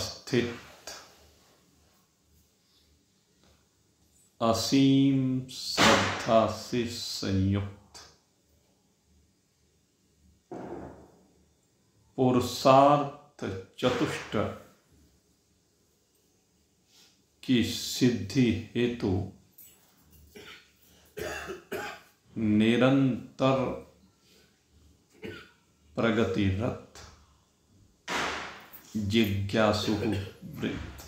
उपस्थित असीम श्रद्धा से संयुक्त पुरुषार्थ चतुष्ट की सिद्धि हेतु निरंतर प्रगतिरत जिज्ञासु वृत्त।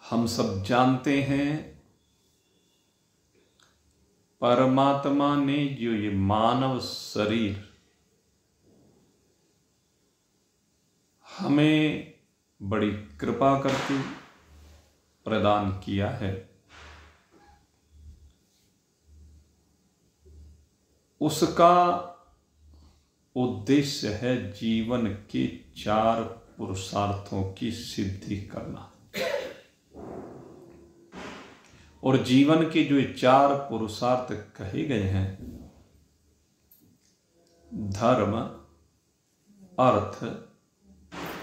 हम सब जानते हैं परमात्मा ने जो ये मानव शरीर हमें बड़ी कृपा करके प्रदान किया है, उसका उद्देश्य है जीवन के 4 पुरुषार्थों की सिद्धि करना। और जीवन के जो 4 पुरुषार्थ कहे गए हैं, धर्म, अर्थ,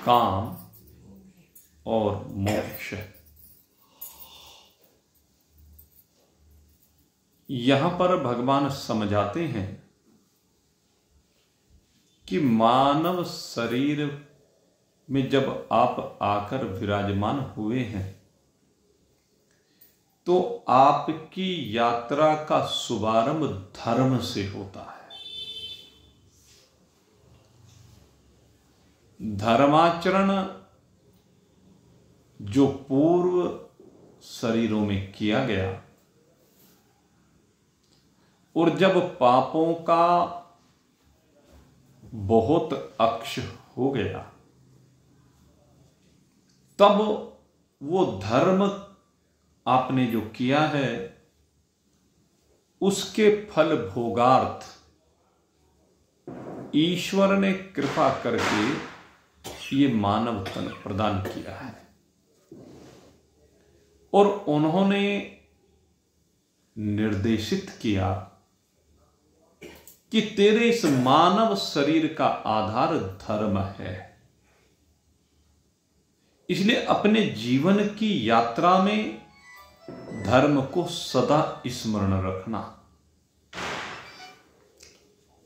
काम और मोक्ष, यहां पर भगवान समझाते हैं कि मानव शरीर में जब आप आकर विराजमान हुए हैं तो आपकी यात्रा का शुभारंभ धर्म से होता है। धर्माचरण जो पूर्व शरीरों में किया गया और जब पापों का बहुत अक्ष हो गया तब वो धर्म आपने जो किया है उसके फल भोगार्थ ईश्वर ने कृपा करके ये मानव तन प्रदान किया है। और उन्होंने निर्देशित किया कि तेरे इस मानव शरीर का आधार धर्म है, इसलिए अपने जीवन की यात्रा में धर्म को सदा स्मरण रखना।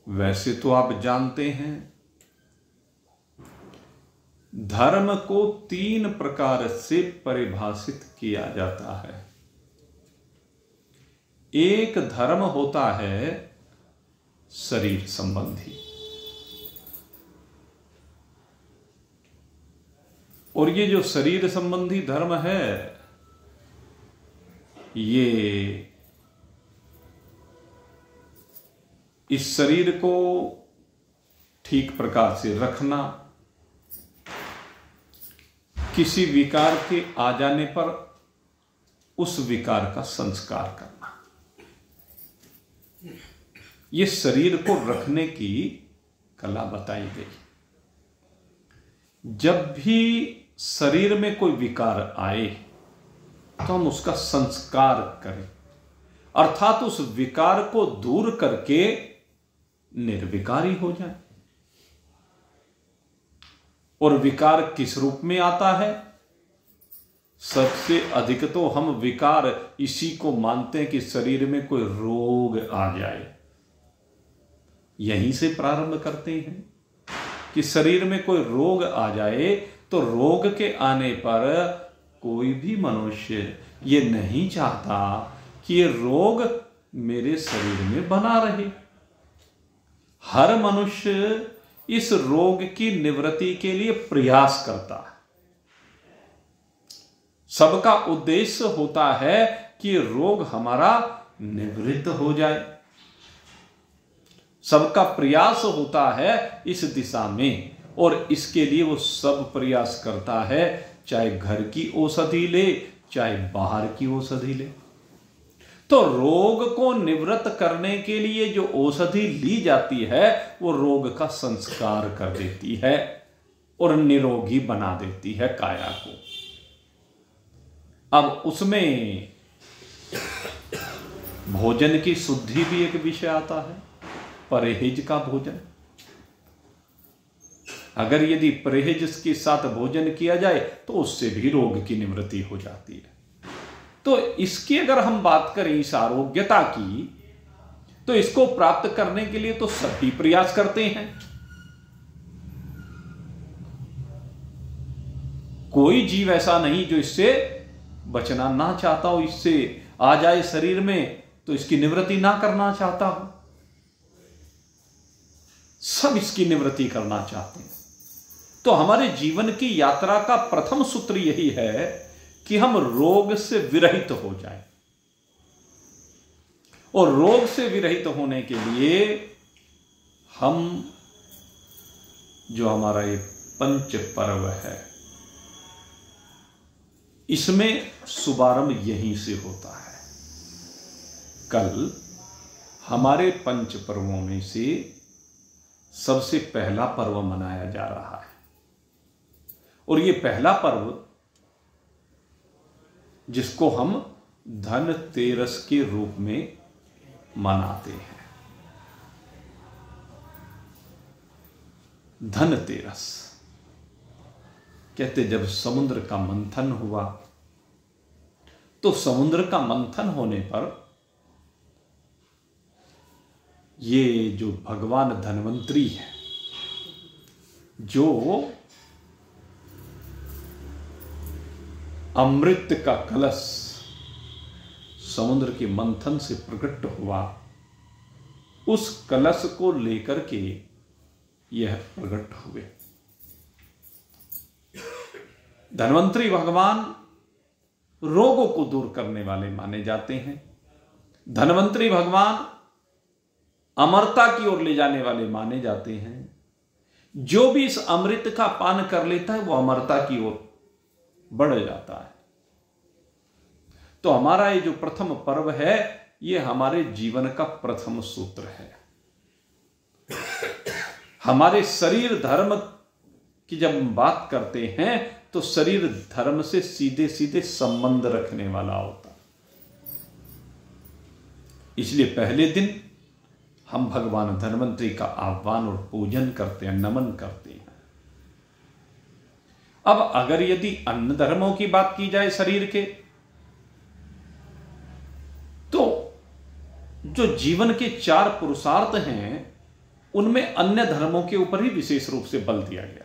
वैसे तो आप जानते हैं धर्म को 3 प्रकार से परिभाषित किया जाता है। एक धर्म होता है शरीर संबंधी, और ये जो शरीर संबंधी धर्म है ये इस शरीर को ठीक प्रकार से रखना, किसी विकार के आ जाने पर उस विकार का संस्कार करना, ये शरीर को रखने की कला बताई गई। जब भी शरीर में कोई विकार आए तो हम उसका संस्कार करें, अर्थात उस विकार को दूर करके निर्विकारी हो जाए। और विकार किस रूप में आता है? सबसे अधिक तो हम विकार इसी को मानते हैं कि शरीर में कोई रोग आ जाए, यहीं से प्रारंभ करते हैं कि शरीर में कोई रोग आ जाए तो रोग के आने पर कोई भी मनुष्य ये नहीं चाहता कि ये रोग मेरे शरीर में बना रहे। हर मनुष्य इस रोग की निवृत्ति के लिए प्रयास करता है। सबका उद्देश्य होता है कि रोग हमारा निवृत्त हो जाए। सबका प्रयास होता है इस दिशा में, और इसके लिए वो सब प्रयास करता है, चाहे घर की औषधि ले चाहे बाहर की औषधि ले। तो रोग को निवृत्त करने के लिए जो औषधि ली जाती है वो रोग का संस्कार कर देती है और निरोगी बना देती है काया को। अब उसमें भोजन की शुद्धि भी एक विषय आता है, परहेज का भोजन। अगर यदि परहेज के साथ भोजन किया जाए तो उससे भी रोग की निवृत्ति हो जाती है। तो इसकी अगर हम बात करें इस आरोग्यता की, तो इसको प्राप्त करने के लिए तो सभी प्रयास करते हैं। कोई जीव ऐसा नहीं जो इससे बचना ना चाहता हो, इससे आ जाए शरीर में तो इसकी निवृत्ति ना करना चाहता हो। सब इसकी निवृत्ति करना चाहते हैं। तो हमारे जीवन की यात्रा का प्रथम सूत्र यही है कि हम रोग से विरहित हो जाएं। और रोग से विरहित होने के लिए हम जो हमारा ये पंच पर्व है, इसमें शुभारंभ यहीं से होता है। कल हमारे पंच पर्वों में से सबसे पहला पर्व मनाया जा रहा है। और ये पहला पर्व, जिसको हम धनतेरस के रूप में मनाते हैं, धनतेरस कहते, जब समुद्र का मंथन हुआ तो समुद्र का मंथन होने पर ये जो भगवान धन्वंतरी है, जो अमृत का कलश समुद्र के मंथन से प्रकट हुआ, उस कलश को लेकर के यह प्रकट हुए। धन्वंतरी भगवान रोगों को दूर करने वाले माने जाते हैं। धन्वंतरी भगवान अमरता की ओर ले जाने वाले माने जाते हैं। जो भी इस अमृत का पान कर लेता है वो अमरता की ओर बढ़ जाता है। तो हमारा ये जो प्रथम पर्व है, ये हमारे जीवन का प्रथम सूत्र है। हमारे शरीर धर्म की जब हम बात करते हैं तो शरीर धर्म से सीधे सीधे संबंध रखने वाला होता है। इसलिए पहले दिन हम भगवान धन्वंतरी का आह्वान और पूजन करते हैं, नमन करते हैं। अब अगर यदि अन्य धर्मों की बात की जाए शरीर के, तो जो जीवन के 4 पुरुषार्थ हैं, उनमें अन्य धर्मों के ऊपर ही विशेष रूप से बल दिया गया है।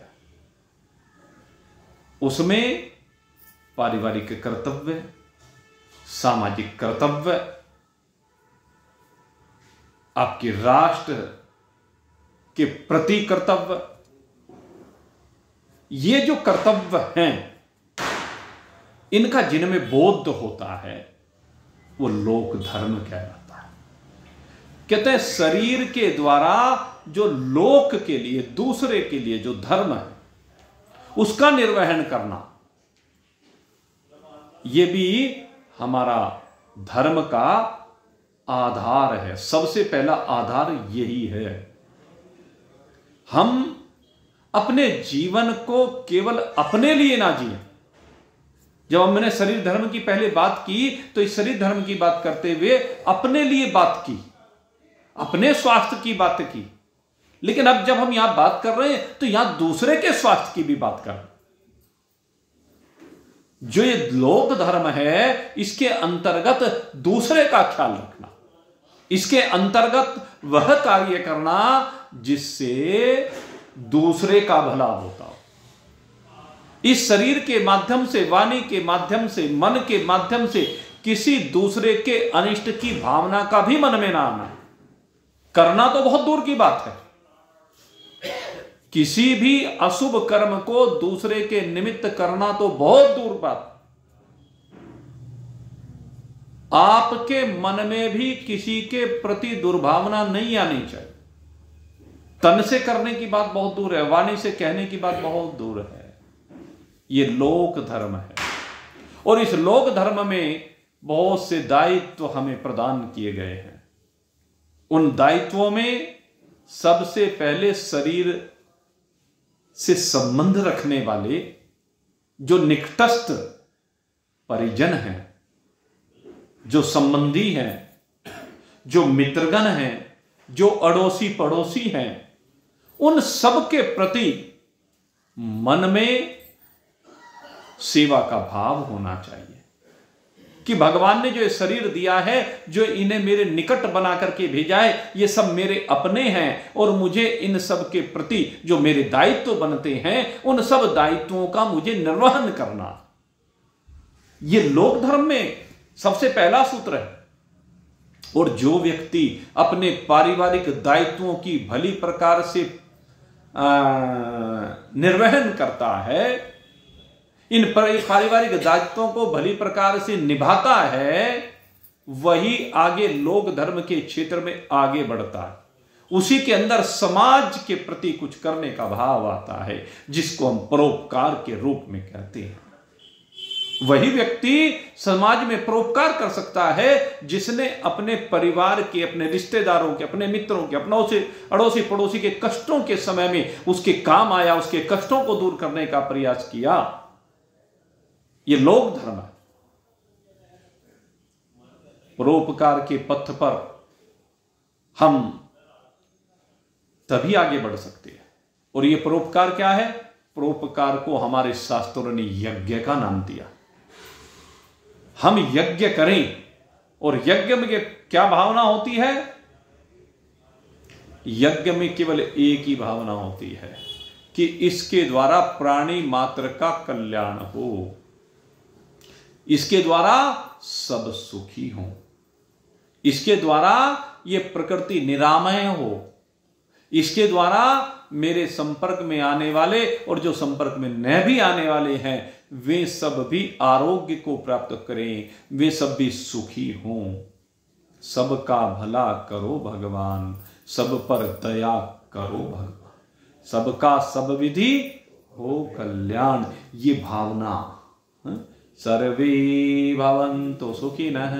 उसमें पारिवारिक कर्तव्य, सामाजिक कर्तव्य, आपके राष्ट्र के प्रति कर्तव्य, ये जो कर्तव्य हैं, इनका जिनमें बोध होता है वो लोक धर्म कहलाता है। कहते हैं शरीर के द्वारा जो लोक के लिए, दूसरे के लिए जो धर्म है, उसका निर्वहन करना, ये भी हमारा धर्म का आधार है। सबसे पहला आधार यही है। हम अपने जीवन को केवल अपने लिए ना जिए। जब हमने शरीर धर्म की पहले बात की, तो इस शरीर धर्म की बात करते हुए अपने लिए बात की, अपने स्वास्थ्य की बात की। लेकिन अब जब हम यहां बात कर रहे हैं तो यहां दूसरे के स्वास्थ्य की भी बात कर रहे हैं। जो ये लोक धर्म है, इसके अंतर्गत दूसरे का ख्याल रखना, इसके अंतर्गत वह कार्य करना जिससे दूसरे का भला होता हो। इस शरीर के माध्यम से, वाणी के माध्यम से, मन के माध्यम से किसी दूसरे के अनिष्ट की भावना का भी मन में ना आना। करना तो बहुत दूर की बात है। किसी भी अशुभ कर्म को दूसरे के निमित्त करना तो बहुत दूर बात। आपके मन में भी किसी के प्रति दुर्भावना नहीं आनी चाहिए। तन से करने की बात बहुत दूर है, वाणी से कहने की बात बहुत दूर है। ये लोक धर्म है। और इस लोक धर्म में बहुत से दायित्व हमें प्रदान किए गए हैं। उन दायित्वों में सबसे पहले शरीर से संबंध रखने वाले जो निकटस्थ परिजन हैं, जो संबंधी हैं, जो मित्रगण हैं, जो अड़ोसी पड़ोसी हैं, उन सब के प्रति मन में सेवा का भाव होना चाहिए कि भगवान ने जो ये शरीर दिया है, जो इन्हें मेरे निकट बना करके भेजा है, ये सब मेरे अपने हैं और मुझे इन सब के प्रति जो मेरे दायित्व बनते हैं, उन सब दायित्वों का मुझे निर्वहन करना। ये लोक धर्म में सबसे पहला सूत्र है। और जो व्यक्ति अपने पारिवारिक दायित्वों की भली प्रकार से निर्वहन करता है, इन पारिवारिक दायित्वों को भली प्रकार से निभाता है, वही आगे लोक धर्म के क्षेत्र में आगे बढ़ता है। उसी के अंदर समाज के प्रति कुछ करने का भाव आता है, जिसको हम परोपकार के रूप में कहते हैं। वही व्यक्ति समाज में परोपकार कर सकता है जिसने अपने परिवार के, अपने रिश्तेदारों के, अपने मित्रों के, अपनों से अड़ोसी पड़ोसी के कष्टों के समय में उसके काम आया, उसके कष्टों को दूर करने का प्रयास किया। ये लोक धर्म है। परोपकार के पथ पर हम तभी आगे बढ़ सकते हैं। और ये परोपकार क्या है? परोपकार को हमारे शास्त्रों ने यज्ञ का नाम दिया। हम यज्ञ करें, और यज्ञ में क्या भावना होती है? यज्ञ में केवल एक ही भावना होती है कि इसके द्वारा प्राणी मात्र का कल्याण हो, इसके द्वारा सब सुखी हो, इसके द्वारा ये प्रकृति निरामय हो, इसके द्वारा मेरे संपर्क में आने वाले और जो संपर्क में न भी आने वाले हैं वे सब भी आरोग्य को प्राप्त करें, वे सब भी सुखी हों। सबका भला करो भगवान, सब पर दया करो भगवान, सबका सब विधि हो कल्याण। ये भावना, सर्वे भवन्तु सुखिनः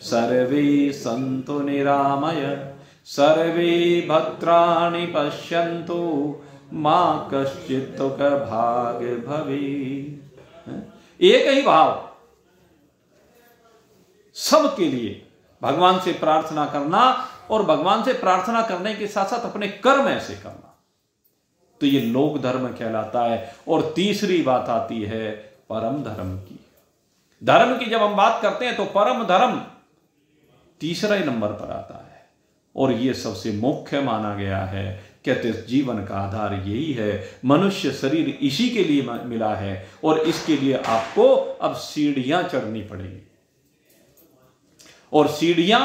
सर्वे सन्तु निरामय सर्वे भद्राणि पश्यन्तु मा कश्चित् दुःखभाग् भवेत्। एक ही भाव सबके लिए भगवान से प्रार्थना करना, और भगवान से प्रार्थना करने के साथ साथ अपने कर्म ऐसे करना, तो ये लोक धर्म कहलाता है। और तीसरी बात आती है परम धर्म की। धर्म की जब हम बात करते हैं तो परम धर्म तीसरा ही नंबर पर आता है, और ये सबसे मुख्य माना गया है। कहते जीवन का आधार यही है, मनुष्य शरीर इसी के लिए मिला है, और इसके लिए आपको अब सीढ़ियां चढ़नी पड़ेगी। और सीढ़ियां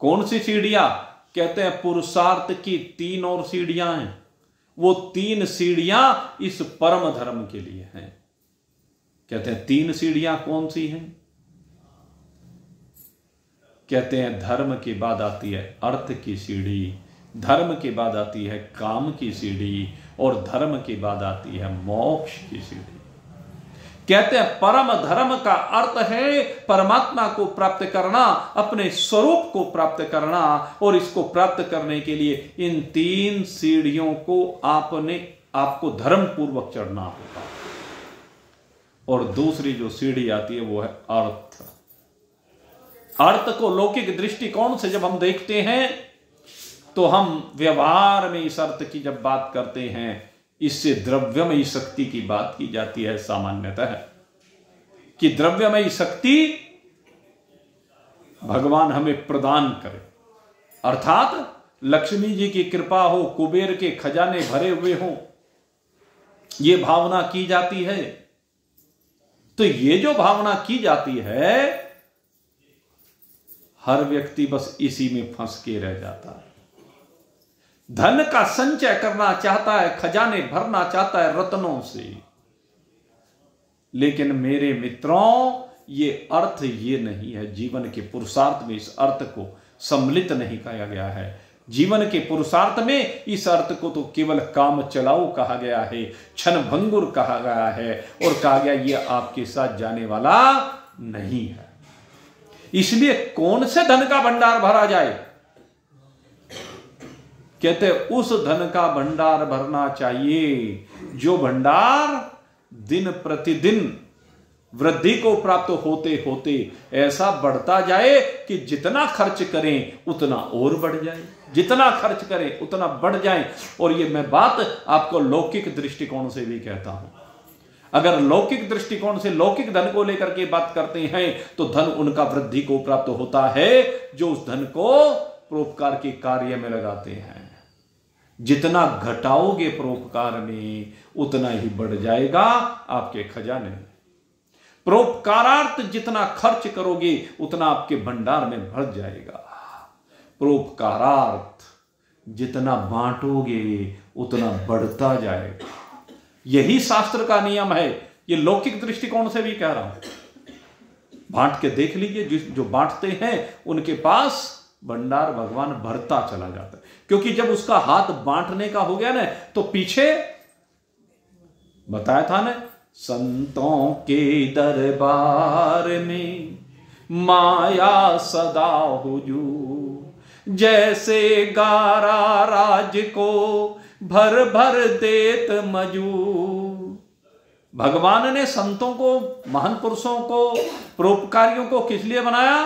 कौन सी सीढ़ियां? कहते हैं पुरुषार्थ की 3 और सीढ़ियां हैं। वो 3 सीढ़ियां इस परम धर्म के लिए हैं। कहते हैं 3 सीढ़ियां कौन सी हैं? कहते हैं धर्म के बाद आती है अर्थ की सीढ़ी, धर्म के बाद आती है काम की सीढ़ी, और धर्म के बाद आती है मोक्ष की सीढ़ी। कहते हैं परम धर्म का अर्थ है परमात्मा को प्राप्त करना, अपने स्वरूप को प्राप्त करना, और इसको प्राप्त करने के लिए इन 3 सीढ़ियों को आपको धर्म पूर्वक चढ़ना होगा। और दूसरी जो सीढ़ी आती है वो है अर्थ। अर्थ को लौकिक दृष्टिकोण से जब हम देखते हैं तो हम व्यवहार में इस अर्थ की जब बात करते हैं, इससे द्रव्यमयी शक्ति की बात की जाती है सामान्यतः, कि द्रव्यमयी शक्ति भगवान हमें प्रदान करे, अर्थात लक्ष्मी जी की कृपा हो, कुबेर के खजाने भरे हुए हो, ये भावना की जाती है। तो ये जो भावना की जाती है, हर व्यक्ति बस इसी में फंस के रह जाता है। धन का संचय करना चाहता है, खजाने भरना चाहता है रत्नों से, लेकिन मेरे मित्रों ये अर्थ ये नहीं है। जीवन के पुरुषार्थ में इस अर्थ को सम्मिलित नहीं किया गया है। जीवन के पुरुषार्थ में इस अर्थ को तो केवल काम चलाऊ कहा गया है, क्षण भंगुर कहा गया है, और कहा गया ये आपके साथ जाने वाला नहीं है। इसलिए कौन से धन का भंडार भरा जाए? कहते उस धन का भंडार भरना चाहिए जो भंडार दिन प्रतिदिन वृद्धि को प्राप्त होते होते ऐसा बढ़ता जाए कि जितना खर्च करें उतना और बढ़ जाए, जितना खर्च करें उतना बढ़ जाए। और ये मैं बात आपको लौकिक दृष्टिकोण से भी कहता हूं। अगर लौकिक दृष्टिकोण से लौकिक धन को लेकर के बात करते हैं तो धन उनका वृद्धि को प्राप्त होता है जो उस धन को परोपकार के कार्य में लगाते हैं। जितना घटाओगे परोपकार में उतना ही बढ़ जाएगा आपके खजाने में। परोपकारार्थ जितना खर्च करोगे उतना आपके भंडार में भर जाएगा। परोपकारार्थ जितना बांटोगे उतना बढ़ता जाएगा। यही शास्त्र का नियम है। ये लौकिक दृष्टिकोण से भी कह रहा हूं। बांट के देख लीजिए, जो बांटते हैं उनके पास भंडार भगवान भरता चला जाता है, क्योंकि जब उसका हाथ बांटने का हो गया ना तो पीछे बताया था ना, संतों के दरबार में माया सदा हुजूर, जैसे गारा राज को भर भर देत मजूर। भगवान ने संतों को, महान पुरुषों को, परोपकारियों को किस लिए बनाया?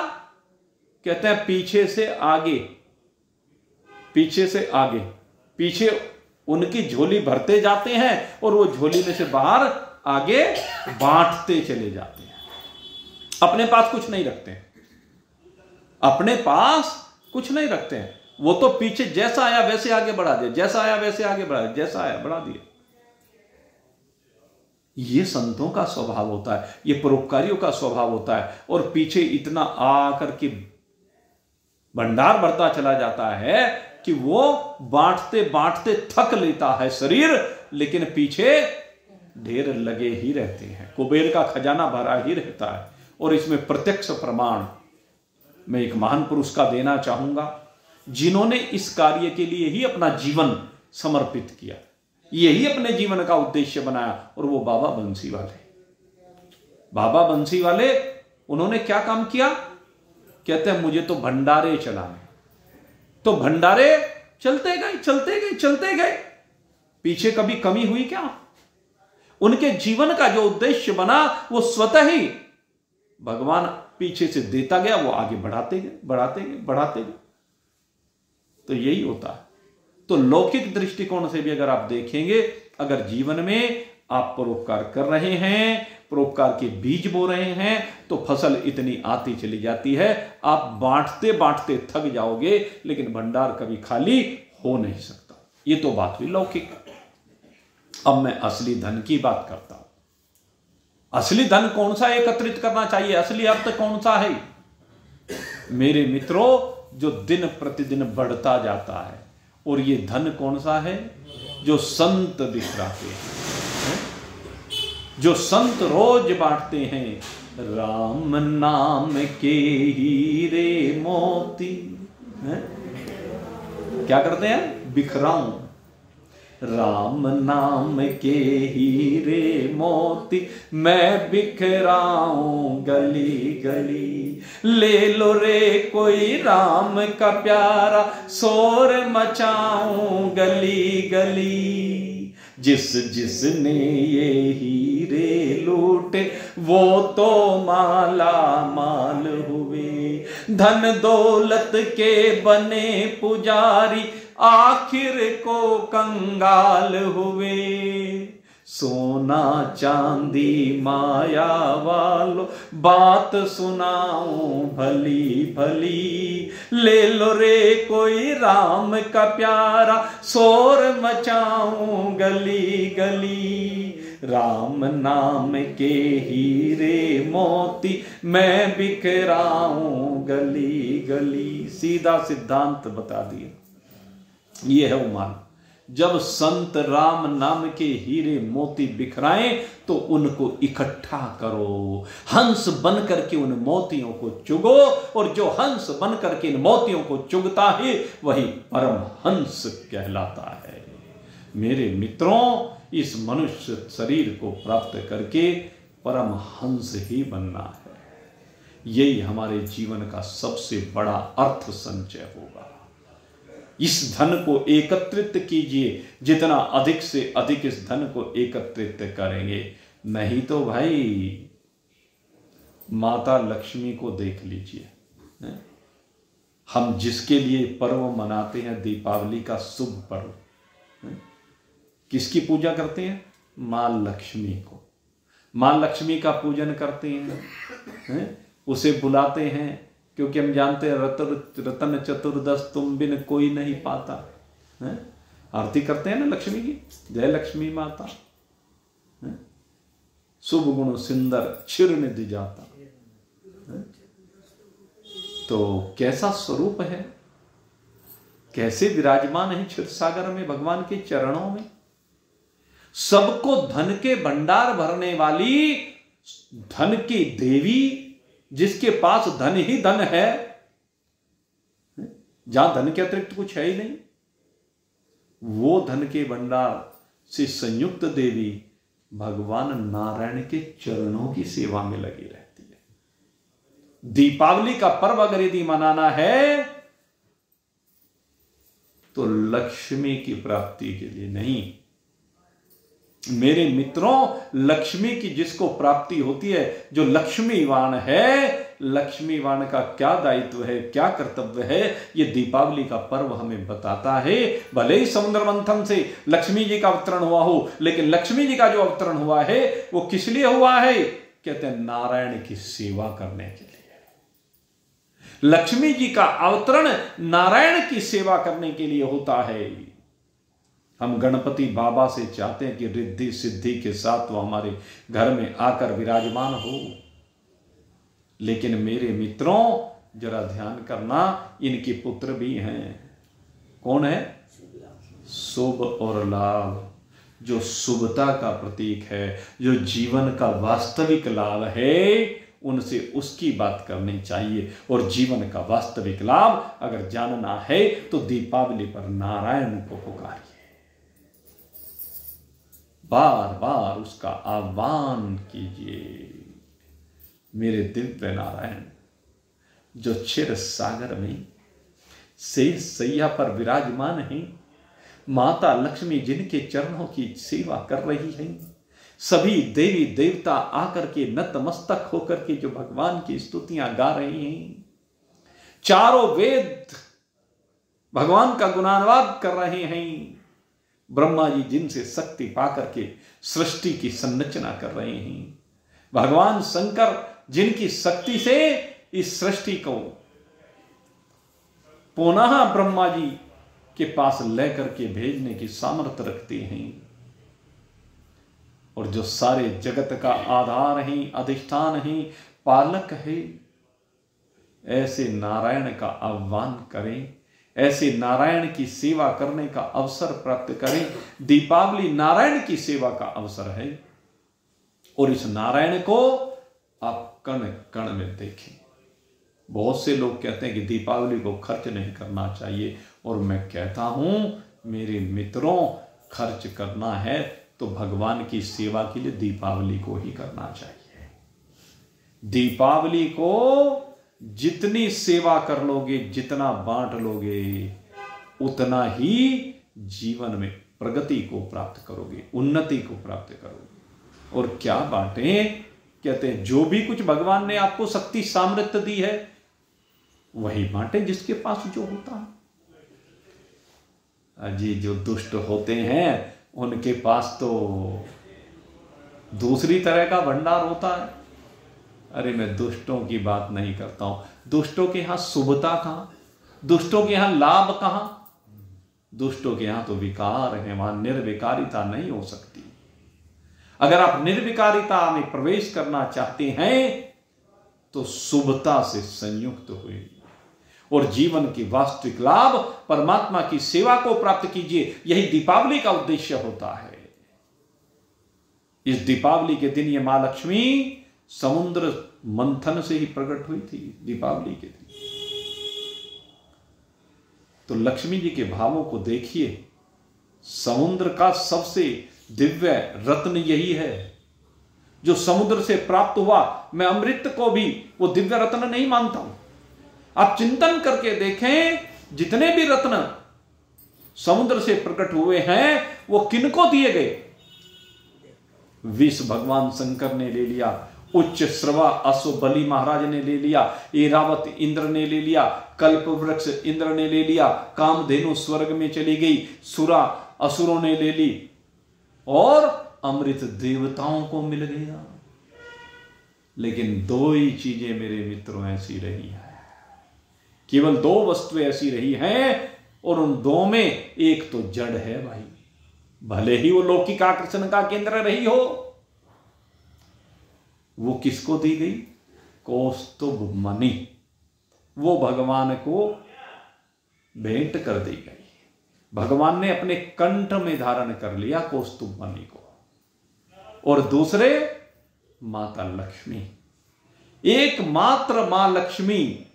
कहते हैं पीछे से आगे, पीछे से आगे, पीछे उनकी झोली भरते जाते हैं और वो झोली में से बाहर आगे बांटते चले जाते हैं। अपने पास कुछ नहीं रखते हैं, अपने पास कुछ नहीं रखते हैं। वो तो पीछे जैसा आया वैसे आगे बढ़ा दिया, जैसा आया वैसे आगे बढ़ा दिया, जैसा आया बढ़ा दिया। ये संतों का स्वभाव होता है, ये परोपकारियों का स्वभाव होता है। और पीछे इतना आकर के भंडार बढ़ता चला जाता है कि वो बांटते बांटते थक लेता है शरीर, लेकिन पीछे ढेर लगे ही रहते हैं। कुबेर का खजाना भरा ही रहता है। और इसमें प्रत्यक्ष प्रमाण मैं एक महान पुरुष का देना चाहूंगा, जिन्होंने इस कार्य के लिए ही अपना जीवन समर्पित किया, यही अपने जीवन का उद्देश्य बनाया, और वो बाबा बंसी वाले। बाबा बंसी वाले उन्होंने क्या काम किया? कहते हैं मुझे तो भंडारे चलाने, तो भंडारे चलते गए चलते गए चलते गए। पीछे कभी कमी हुई क्या? उनके जीवन का जो उद्देश्य बना वो स्वतः ही भगवान पीछे से देता गया, वो आगे बढ़ाते गए बढ़ाते गए बढ़ाते गए। तो यही होता है। तो लौकिक दृष्टिकोण से भी अगर आप देखेंगे, अगर जीवन में आप परोपकार कर रहे हैं, परोपकार के बीज बो रहे हैं, तो फसल इतनी आती चली जाती है, आप बांटते बांटते थक जाओगे, लेकिन भंडार कभी खाली हो नहीं सकता। ये तो बात हुई लौकिक। अब मैं असली धन की बात करता हूं। असली धन कौन सा एकत्रित करना चाहिए? असली अर्थ कौन सा है? मेरे मित्रों, जो दिन प्रतिदिन बढ़ता जाता है। और ये धन कौन सा है? जो संत बिखराते हैं, जो संत रोज बांटते हैं। राम नाम के हीरे मोती, क्या करते हैं? बिखराऊं। राम नाम के हीरे मोती मैं बिखराऊं गली गली। ले लो रे कोई राम का प्यारा, शोर मचाऊं गली गली। जिस जिसने ये हीरे लूटे वो तो माला माल हुए। धन दौलत के बने पुजारी आखिर को कंगाल हुए। सोना चांदी माया वालों बात सुनाऊं भली भली। ले लो रे कोई राम का प्यारा, शोर मचाऊं गली गली। राम नाम के हीरे मोती मैं बिखराऊं गली गली। सीधा सिद्धांत बता दिया। ये है उमान। जब संत राम नाम के हीरे मोती बिखराएं तो उनको इकट्ठा करो, हंस बन करके उन मोतियों को चुगो। और जो हंस बन करके इन मोतियों को चुगता है वही परम हंस कहलाता है। मेरे मित्रों, इस मनुष्य शरीर को प्राप्त करके परम हंस ही बनना है। यही हमारे जीवन का सबसे बड़ा अर्थ संचय होगा। इस धन को एकत्रित कीजिए, जितना अधिक से अधिक इस धन को एकत्रित करेंगे, नहीं तो भाई माता लक्ष्मी को देख लीजिए। हम जिसके लिए पर्व मनाते हैं, दीपावली का शुभ पर्व, किसकी पूजा करते हैं? मां लक्ष्मी को। मां लक्ष्मी का पूजन करते हैं, उसे बुलाते हैं, क्योंकि हम जानते हैं रतन चतुर्दश तुम बिन कोई नहीं पाता। आरती करते हैं ना लक्ष्मी की, जय लक्ष्मी माता, शुभ गुण सुंदर क्षीर निधि जाता। तो कैसा स्वरूप है, कैसे विराजमान है क्षीर सागर में भगवान के चरणों में। सबको धन के भंडार भरने वाली, धन की देवी, जिसके पास धन ही धन है, जहां धन के अतिरिक्त कुछ है ही नहीं, वो धन के भंडार से संयुक्त देवी भगवान नारायण के चरणों की सेवा में लगी रहती है। दीपावली का पर्व अगर यदि मनाना है तो लक्ष्मी की प्राप्ति के लिए नहीं। मेरे मित्रों, लक्ष्मी की जिसको प्राप्ति होती है, जो लक्ष्मीवान है, लक्ष्मीवान का क्या दायित्व है, क्या कर्तव्य है, ये दीपावली का पर्व हमें बताता है। भले ही समुद्र मंथन से लक्ष्मी जी का अवतरण हुआ हो, लेकिन लक्ष्मी जी का जो अवतरण हुआ है वो किस लिए हुआ है? कहते हैं नारायण की सेवा करने के लिए। लक्ष्मी जी का अवतरण नारायण की सेवा करने के लिए होता है। हम गणपति बाबा से चाहते हैं कि रिद्धि सिद्धि के साथ वो हमारे घर में आकर विराजमान हो, लेकिन मेरे मित्रों जरा ध्यान करना, इनके पुत्र भी हैं। कौन है? शुभ और लाभ, जो शुभता का प्रतीक है, जो जीवन का वास्तविक लाभ है, उनसे उसकी बात करनी चाहिए। और जीवन का वास्तविक लाभ अगर जानना है तो दीपावली पर नारायण को पुकारिए, बार बार उसका आह्वान कीजिए। मेरे दिव्य नारायण जो क्षीर सागर में शेष सैया पर विराजमान है, माता लक्ष्मी जिनके चरणों की सेवा कर रही है, सभी देवी देवता आकर के नतमस्तक होकर के जो भगवान की स्तुतियां गा रहे हैं, चारों वेद भगवान का गुणानुवाद कर रहे हैं, ब्रह्मा जी जिनसे शक्ति पाकर के सृष्टि की संरचना कर रहे हैं, भगवान शंकर जिनकी शक्ति से इस सृष्टि को पुनः ब्रह्मा जी के पास लेकर के भेजने की सामर्थ्य रखते हैं, और जो सारे जगत का आधार हैं, अधिष्ठान हैं, पालक है, ऐसे नारायण का आह्वान करें, ऐसे नारायण की सेवा करने का अवसर प्राप्त करें। दीपावली नारायण की सेवा का अवसर है, और इस नारायण को आप कण कण में देखें। बहुत से लोग कहते हैं कि दीपावली को खर्च नहीं करना चाहिए, और मैं कहता हूं मेरे मित्रों, खर्च करना है तो भगवान की सेवा के लिए दीपावली को ही करना चाहिए। दीपावली को जितनी सेवा कर लोगे, जितना बांट लोगे, उतना ही जीवन में प्रगति को प्राप्त करोगे, उन्नति को प्राप्त करोगे। और क्या बांटें? कहते हैं जो भी कुछ भगवान ने आपको शक्ति सामर्थ्य दी है वही बांटे जिसके पास जो होता है। अजी जो दुष्ट होते हैं उनके पास तो दूसरी तरह का भंडार होता है। अरे मैं दुष्टों की बात नहीं करता हूं, दुष्टों के यहां शुभता कहां, दुष्टों के यहां लाभ कहां, दुष्टों के यहां तो विकार है, वहां निर्विकारिता नहीं हो सकती। अगर आप निर्विकारिता में प्रवेश करना चाहते हैं तो शुभता से संयुक्त हुए और जीवन के वास्तविक लाभ परमात्मा की सेवा को प्राप्त कीजिए। यही दीपावली का उद्देश्य होता है। इस दीपावली के दिन ये मां लक्ष्मी समुद्र मंथन से ही प्रकट हुई थी, दीपावली के दिन। तो लक्ष्मी जी के भावों को देखिए। समुद्र का सबसे दिव्य रत्न यही है जो समुद्र से प्राप्त हुआ। मैं अमृत को भी वो दिव्य रत्न नहीं मानता हूं। आप चिंतन करके देखें, जितने भी रत्न समुद्र से प्रकट हुए हैं वो किनको दिए गए? विष भगवान शंकर ने ले लिया उच्च श्रवा अश्व बलि महाराज ने ले लिया, ऐरावत इंद्र ने ले लिया, कल्प वृक्ष इंद्र ने ले लिया, कामधेनु स्वर्ग में चली गई, सुरा असुरों ने ले ली और अमृत देवताओं को मिल गया। लेकिन दो ही चीजें मेरे मित्रों ऐसी रही है, केवल दो वस्तुएं ऐसी रही हैं, और उन दो में एक तो जड़ है भाई, भले ही वो लौकिक आकर्षण का केंद्र रही हो। वो किसको दी गई? कौस्तुभ मणि, वो भगवान को भेंट कर दी गई। भगवान ने अपने कंठ में धारण कर लिया कौस्तुभ मणि को। और दूसरे माता लक्ष्मी, एकमात्र मां लक्ष्मी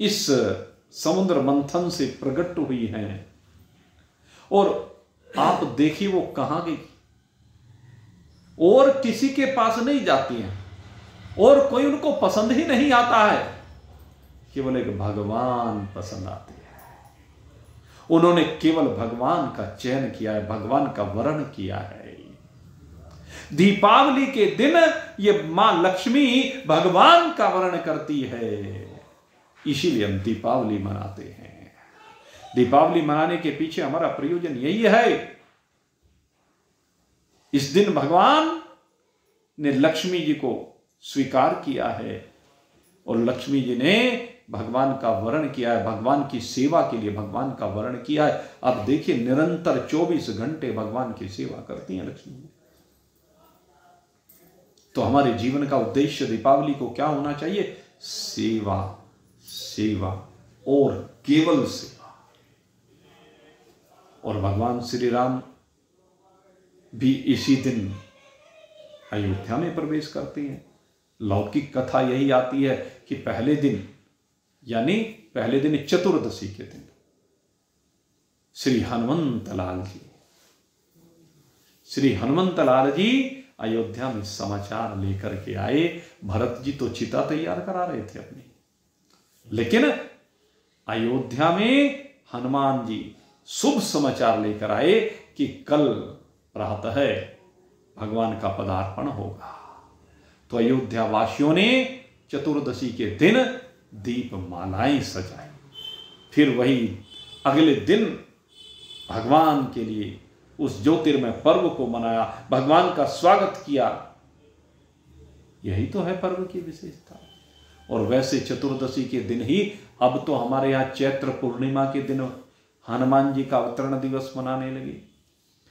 इस समुद्र मंथन से प्रकट हुई हैं। और आप देखिए वो कहां गई, और किसी के पास नहीं जाती हैं, और कोई उनको पसंद ही नहीं आता है, केवल एक भगवान पसंद आते हैं। उन्होंने केवल भगवान का चयन किया है, भगवान का वर्ण किया है। दीपावली के दिन ये मां लक्ष्मी भगवान का वर्ण करती है, इसीलिए हम दीपावली मनाते हैं। दीपावली मनाने के पीछे हमारा प्रयोजन यही है। इस दिन भगवान ने लक्ष्मी जी को स्वीकार किया है, और लक्ष्मी जी ने भगवान का वर्ण किया है, भगवान की सेवा के लिए भगवान का वर्ण किया है। अब देखिए निरंतर 24 घंटे भगवान की सेवा करती हैं लक्ष्मी जी। तो हमारे जीवन का उद्देश्य दीपावली को क्या होना चाहिए? सेवा, सेवा और केवल सेवा। और भगवान श्री राम भी इसी दिन अयोध्या में प्रवेश करते हैं। लौकिक कथा यही आती है कि पहले दिन, यानी पहले दिन चतुर्दशी के दिन श्री हनुमंत लाल जी अयोध्या में समाचार लेकर के आए। भरत जी तो चिता तैयार करा रहे थे अपनी, लेकिन अयोध्या में हनुमान जी शुभ समाचार लेकर आए कि कल प्रातः भगवान का पदार्पण होगा। तो अयोध्या वासियों ने चतुर्दशी के दिन दीप मालाएं सजाई, फिर वही अगले दिन भगवान के लिए उस ज्योतिर्मय पर्व को मनाया, भगवान का स्वागत किया। यही तो है पर्व की विशेषता। और वैसे चतुर्दशी के दिन ही, अब तो हमारे यहां चैत्र पूर्णिमा के दिन हनुमान जी का अवतरण दिवस मनाने लगे,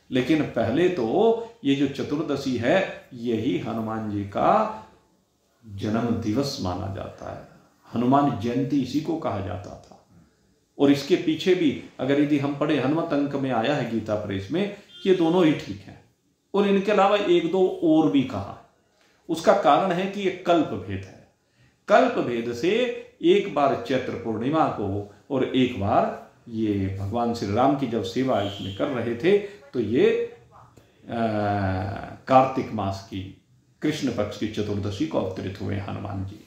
लेकिन पहले तो ये जो चतुर्दशी है यही हनुमान जी का जन्म दिवस माना जाता है। हनुमान जयंती इसी को कहा जाता था। और इसके पीछे भी अगर यदि हम पढ़े, हनुमत अंक में आया है गीता प्रेस में, ये दोनों ही ठीक हैं, और इनके अलावा एक दो और भी कहा। उसका कारण है कि ये कल्प भेद है। कल्प भेद से एक बार चैत्र पूर्णिमा को और एक बार ये भगवान श्री राम की जब सेवा इसमें कर रहे थे तो ये कार्तिक मास की कृष्ण पक्ष की चतुर्दशी को अवतरित हुए हनुमान जी,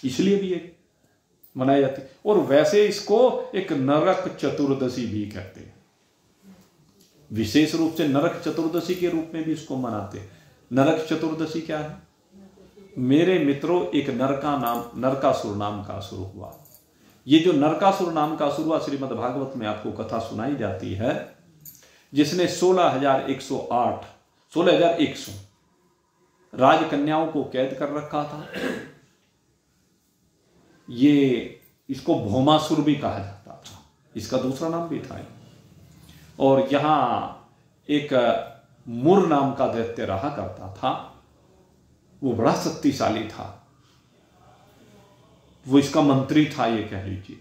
इसलिए भी ये मनाई जाती। और वैसे इसको एक नरक चतुर्दशी भी कहते हैं, विशेष रूप से नरक चतुर्दशी के रूप में भी इसको मनाते हैं। नरक चतुर्दशी क्या है मेरे मित्रों? एक नरकासुर नाम का असुर हुआ। ये जो नरकासुर नाम का असुर हुआ, श्रीमद् भागवत में आपको कथा सुनाई जाती है, जिसने 16,100 राजकन्याओं को कैद कर रखा था। ये इसको भौमासुर भी कहा जाता था, इसका दूसरा नाम भी था। और यहां एक मुर नाम का दैत्य रहा करता था, वो बड़ा शक्तिशाली था, वो इसका मंत्री था ये कह लीजिए।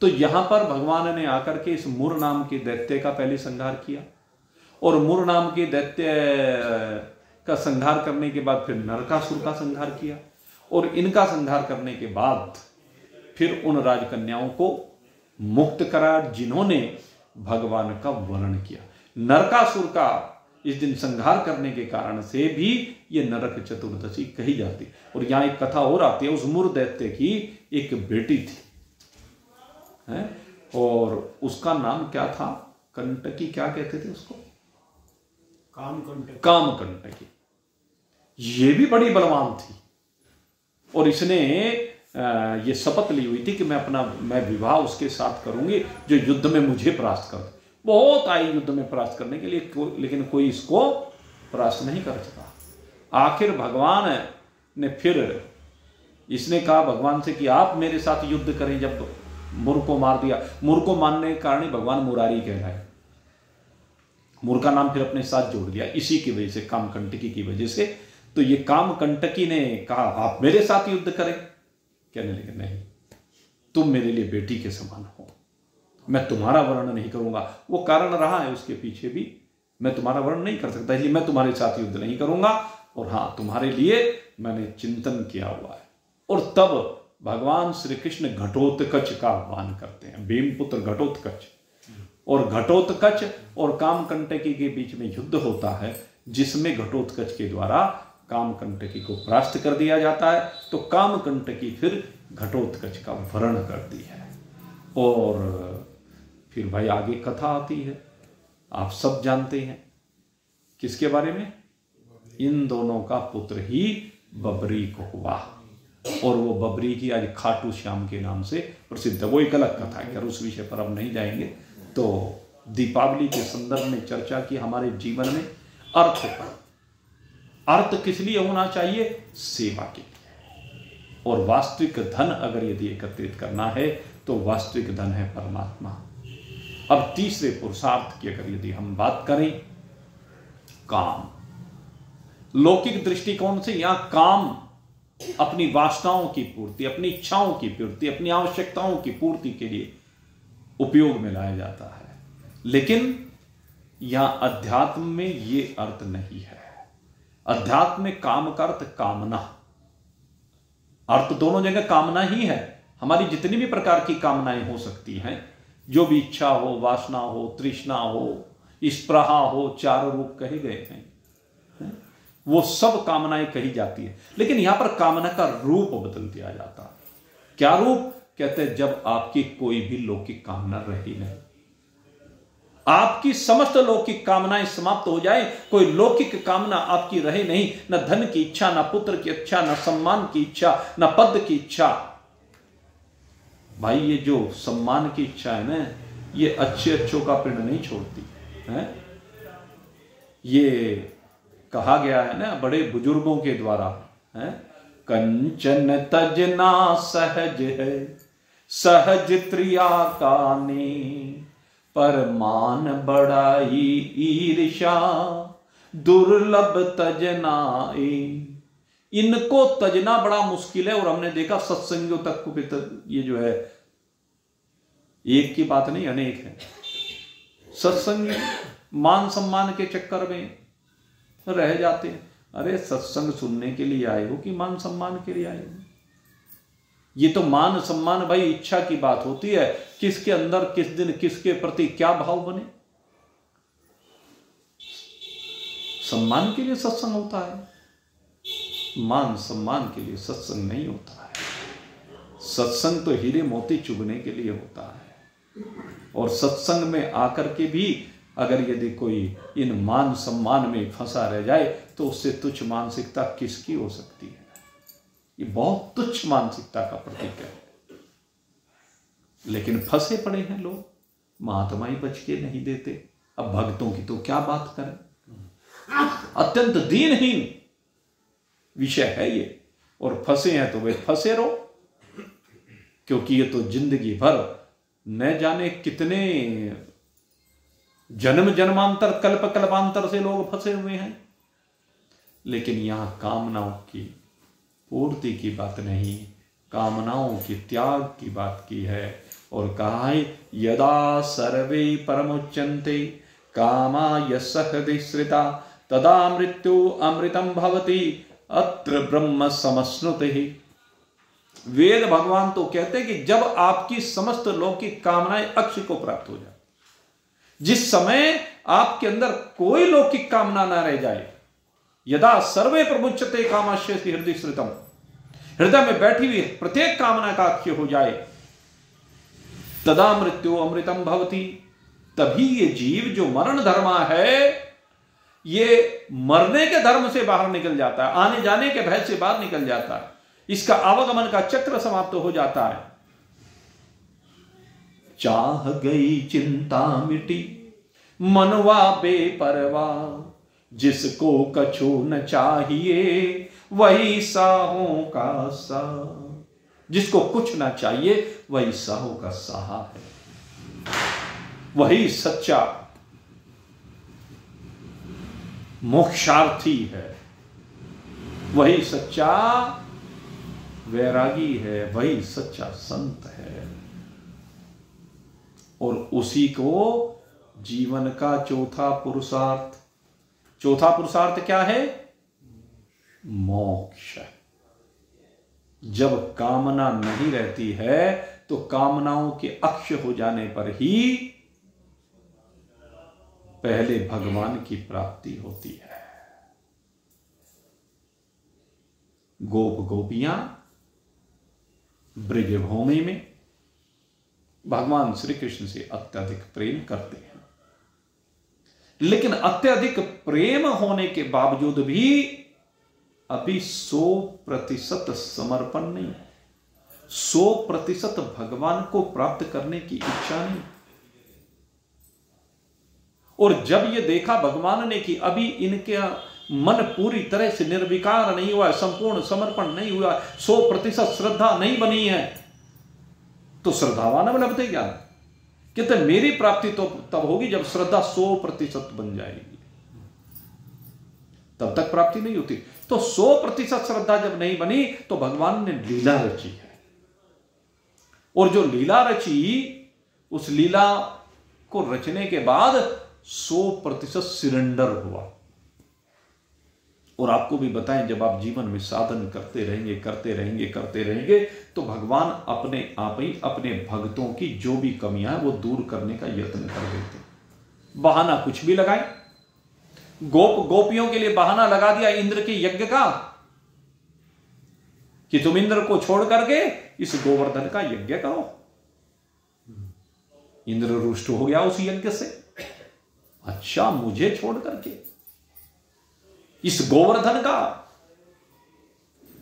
तो यहां पर भगवान ने आकर के इस मुर नाम के दैत्य का पहले संहार किया, और मुर नाम के दैत्य का संहार करने के बाद फिर नरकासुर का संहार किया, और इनका संहार करने के बाद फिर उन राजकन्याओं को मुक्त करा जिन्होंने भगवान का वर्णन किया। नरकासुर का इस दिन संहार करने के कारण से भी ये नरक चतुर्दशी कही जाती। और यहां एक कथा और आती है, उस मुर दैत्य की एक बेटी थी है? और उसका नाम क्या था? कंटकी, क्या कहते थे उसको? कामकंटकी। ये भी बड़ी बलवान थी और इसने ये शपथ ली हुई थी कि मैं विवाह उसके साथ करूंगी जो युद्ध में मुझे परास्त कर दे। बहुत आई युद्ध में परास्त करने के लिए, लेकिन कोई इसको परास्त नहीं कर सका। आखिर भगवान ने फिर इसने कहा भगवान से कि आप मेरे साथ युद्ध करें। जब मुर को मार दिया, मुर को मारने के कारण ही भगवान मुरारी कहलाए। मुर का नाम फिर अपने साथ जोड़ दिया इसी की वजह से, कामकंटकी की वजह से। तो ये कामकंटकी ने कहा आप मेरे साथ युद्ध करें। कहने लगे नहीं, तुम मेरे लिए बेटी के समान हो, मैं तुम्हारा वर्ण नहीं करूंगा। वो कारण रहा है उसके पीछे भी, मैं तुम्हारा वर्ण नहीं कर सकता, इसलिए मैं तुम्हारे साथ युद्ध नहीं करूंगा। और हां, तुम्हारे लिए मैंने चिंतन किया हुआ है। और तब भगवान श्री कृष्ण घटोत्कच का आह्वान करते हैं, भीमपुत्र घटोत्कच। और घटोत्कच और कामकंटकी के बीच में युद्ध होता है, जिसमें घटोत्कच के द्वारा कामकंटकी को परास्त कर दिया जाता है। तो कामकंटकी फिर घटोत्कच का वरण करती है। और फिर भाई आगे कथा आती है, आप सब जानते हैं किसके बारे में। इन दोनों का पुत्र ही बबरी को हुआ, और वो बबरी की आज खाटू श्याम के नाम से प्रसिद्ध है। वो एक अलग कथा है, उस विषय पर अब नहीं जाएंगे। तो दीपावली के संदर्भ में चर्चा की हमारे जीवन में अर्थ पर। अर्थ किस लिए होना चाहिए? सेवा के लिए। और वास्तविक धन अगर यदि एकत्रित करना है तो वास्तविक धन है परमात्मा। अब तीसरे पुरुषार्थ की अगर यदि हम बात करें, काम। लौकिक दृष्टिकोण से यहां काम अपनी वासनाओं की पूर्ति, अपनी इच्छाओं की पूर्ति, अपनी आवश्यकताओं की पूर्ति के लिए उपयोग में लाया जाता है। लेकिन यहां अध्यात्म में यह अर्थ नहीं है। अध्यात्म में काम का अर्थ कामना, अर्थ दोनों जगह कामना ही है। हमारी जितनी भी प्रकार की कामनाएं हो सकती हैं, जो भी इच्छा हो, वासना हो, तृष्णा हो, स्पृहा हो, चार रूप कहे गए हैं, वो सब कामनाएं कही जाती है। लेकिन यहां पर कामना का रूप बदल दिया जाता है। क्या रूप? कहते हैं जब आपकी कोई भी लौकिक कामना रही नहीं, आपकी समस्त लौकिक कामनाएं समाप्त हो जाए, कोई लौकिक कामना आपकी रहे नहीं, न धन की इच्छा, न पुत्र की इच्छा, न सम्मान की इच्छा, न पद की इच्छा। भाई ये जो सम्मान की इच्छा है ना, ये अच्छे अच्छों का पिंड नहीं छोड़ती है। ये कहा गया है ना बड़े बुजुर्गों के द्वारा, है कंचन तजना सहज है, सहज त्रिया काने, पर मान बड़ाई ईर्षा, दुर्लभ तजनाए। इनको तजना बड़ा मुश्किल है। और हमने देखा सत्संगियों तक को भी ये जो है, एक की बात नहीं अनेक है। सत्संगी मान सम्मान के चक्कर में रह जाते हैं। अरे सत्संग सुनने के लिए आए हो कि मान सम्मान के लिए आए हो? ये तो मान सम्मान भाई इच्छा की बात होती है, किसके अंदर किस दिन किसके प्रति क्या भाव बने। सम्मान के लिए सत्संग होता है, मान सम्मान के लिए सत्संग नहीं होता है। सत्संग तो हीरे मोती चुगने के लिए होता है। और सत्संग में आकर के भी अगर यदि कोई इन मान सम्मान में फंसा रह जाए तो उससे तुच्छ मानसिकता किसकी हो सकती है? ये बहुत तुच्छ मानसिकता का प्रतीक है। लेकिन फंसे पड़े हैं लोग, महात्मा ही बच के नहीं देते। अब भक्तों की तो क्या बात करें, अत्यंत दीनहीन विषय है ये। और फंसे हैं तो वे फंसे रहो, क्योंकि ये तो जिंदगी भर न जाने कितने जन्म जन्मांतर कल्प कल्पांतर से लोग फंसे हुए हैं। लेकिन यहां कामनाओं की पूर्ति की बात नहीं, कामनाओं की त्याग की बात की है। और कहा है यदा सर्वे परमुच्यन्ते कामा यस्सहृदि श्रिता तदा मृत्यु अमृतम भवति अत्र ब्रह्म समश्नुते। वेद भगवान तो कहते हैं कि जब आपकी समस्त लौकिक कामनाएं अक्ष को प्राप्त हो जाए, जिस समय आपके अंदर कोई लौकिक कामना ना रह जाए, यदा सर्वे प्रमुच्यते कामाश्य हृदय श्रितम, हृदय में बैठी हुई प्रत्येक कामना का अक्ष हो जाए, तदा मृत्यु अमृतम भवति, तभी ये जीव जो मरण धर्मा है, ये मरने के धर्म से बाहर निकल जाता है, आने जाने के भय से बाहर निकल जाता है, इसका आवागमन का चक्र समाप्त हो जाता है। चाह गई चिंता मिटी मनवा बेपरवाह, जिसको कछु न चाहिए वही साहों का सा। जिसको कुछ ना चाहिए वही साहों का साहा है, वही सच्चा मोक्षार्थी है, वही सच्चा वैरागी है, वही सच्चा संत है। और उसी को जीवन का चौथा पुरुषार्थ क्या है? मोक्ष। जब कामना नहीं रहती है तो कामनाओं के अक्ष हो जाने पर ही पहले भगवान की प्राप्ति होती है। गोप गोपियां ब्रजभूमि में भगवान श्री कृष्ण से अत्यधिक प्रेम करते हैं, लेकिन अत्यधिक प्रेम होने के बावजूद भी अभी 100% समर्पण नहीं, 100% भगवान को प्राप्त करने की इच्छा नहीं। और जब ये देखा भगवान ने कि अभी इनके मन पूरी तरह से निर्विकार नहीं हुआ, संपूर्ण समर्पण नहीं हुआ, 100% श्रद्धा नहीं बनी है, तो श्रद्धावान लभते ज्ञान कहते मेरी प्राप्ति तो तब होगी जब श्रद्धा 100% बन जाएगी, तब तक प्राप्ति नहीं होती। तो 100% श्रद्धा जब नहीं बनी तो भगवान ने लीला रची है, और जो लीला रची उस लीला को रचने के बाद 100% सिरेंडर हुआ। और आपको भी बताएं, जब आप जीवन में साधन करते रहेंगे तो भगवान अपने आप ही अपने भक्तों की जो भी कमियां हैं वो दूर करने का यत्न कर देते। बहाना कुछ भी लगाए, गोपियों के लिए बहाना लगा दिया इंद्र के यज्ञ का कि तुम इंद्र को छोड़ करके इस गोवर्धन का यज्ञ करो। इंद्र रुष्ट हो गया उस यज्ञ से, अच्छा मुझे छोड़ करके इस गोवर्धन का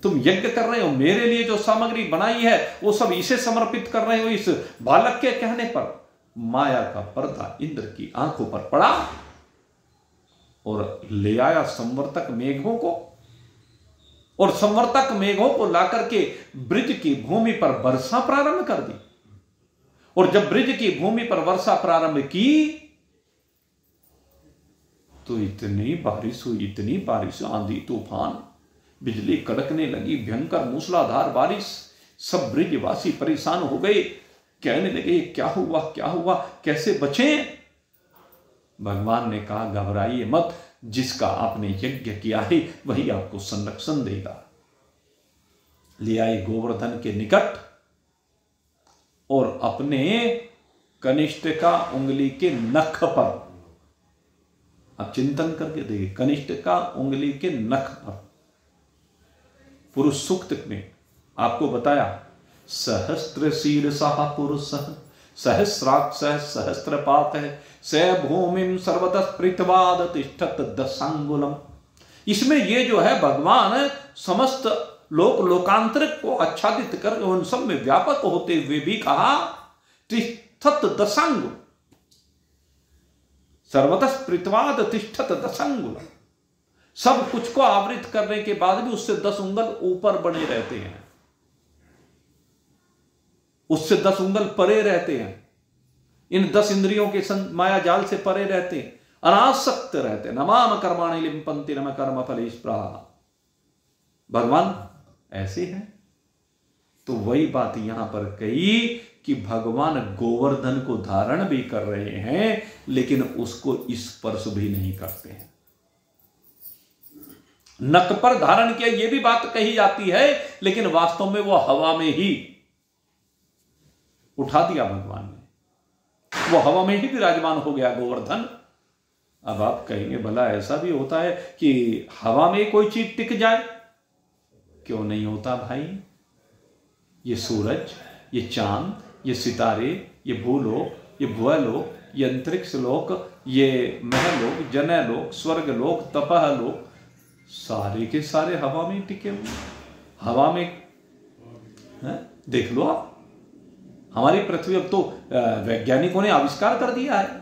तुम यज्ञ कर रहे हो, मेरे लिए जो सामग्री बनाई है वो सब इसे समर्पित कर रहे हो। इस बालक के कहने पर माया का पर्दा इंद्र की आंखों पर पड़ा और ले आया संवर्तक मेघों को, और संवर्तक मेघों को लाकर के ब्रिज की भूमि पर वर्षा प्रारंभ कर दी। और जब ब्रिज की भूमि पर वर्षा प्रारंभ की तो इतनी बारिश हुई, आंधी तूफान, बिजली कड़कने लगी, भयंकर मूसलाधार बारिश। सब ब्रिजवासी परेशान हो गए, कहने लगे क्या हुआ, कैसे बचें? भगवान ने कहा घबराइए मत, जिसका आपने यज्ञ किया है वही आपको संरक्षण देगा। ले आए गोवर्धन के निकट और अपने कनिष्ठ का उंगली के नख पर, आप चिंतन करके देखिए, कनिष्ठ का उंगली के नख पर। पुरुष सूक्त में आपको बताया सहस्त्र शीर्षः पुरुषः सहस्राक्ष सहस्त्रपात है स भूमिम सर्वतः प्रीतवाद तिष्ठत दशांगुलम। इसमें ये जो है भगवान समस्त लोकांतर को आच्छादित कर उन सब में व्यापक होते हुए भी कहा तिष्ठत दशांगुल, सर्वतः प्रीतवाद तिष्ठत दशांगुल। सब कुछ को आवृत करने के बाद भी उससे 10 उंगल ऊपर बने रहते हैं, उससे 10 उंगल परे रहते हैं, इन 10 इंद्रियों के माया जाल से परे रहते हैं, अनासक्त रहते हैं। नमाम कर्माणि लिम्पन्ति नम कर्म फले स्पृहा। भगवान ऐसे हैं। तो वही बात यहां पर कही कि भगवान गोवर्धन को धारण भी कर रहे हैं लेकिन उसको स्पर्श भी नहीं करते हैं। नक पर धारण किया यह भी बात कही जाती है, लेकिन वास्तव में वो हवा में ही उठा दिया भगवान ने, वो हवा में ही विराजमान हो गया गोवर्धन। अब आप कहेंगे भला ऐसा भी होता है कि हवा में कोई चीज टिक जाए? क्यों नहीं होता भाई। ये सूरज, ये चांद, ये सितारे, ये भूलोक, ये भुवलोक, ये अंतरिक्ष लोक, ये महलोक, जनलोक, स्वर्गलोक, तपहलोक सारे के सारे हवा में टिके हुए, हवा में है? देख लो आप, हमारी पृथ्वी अब तो वैज्ञानिकों ने आविष्कार कर दिया है।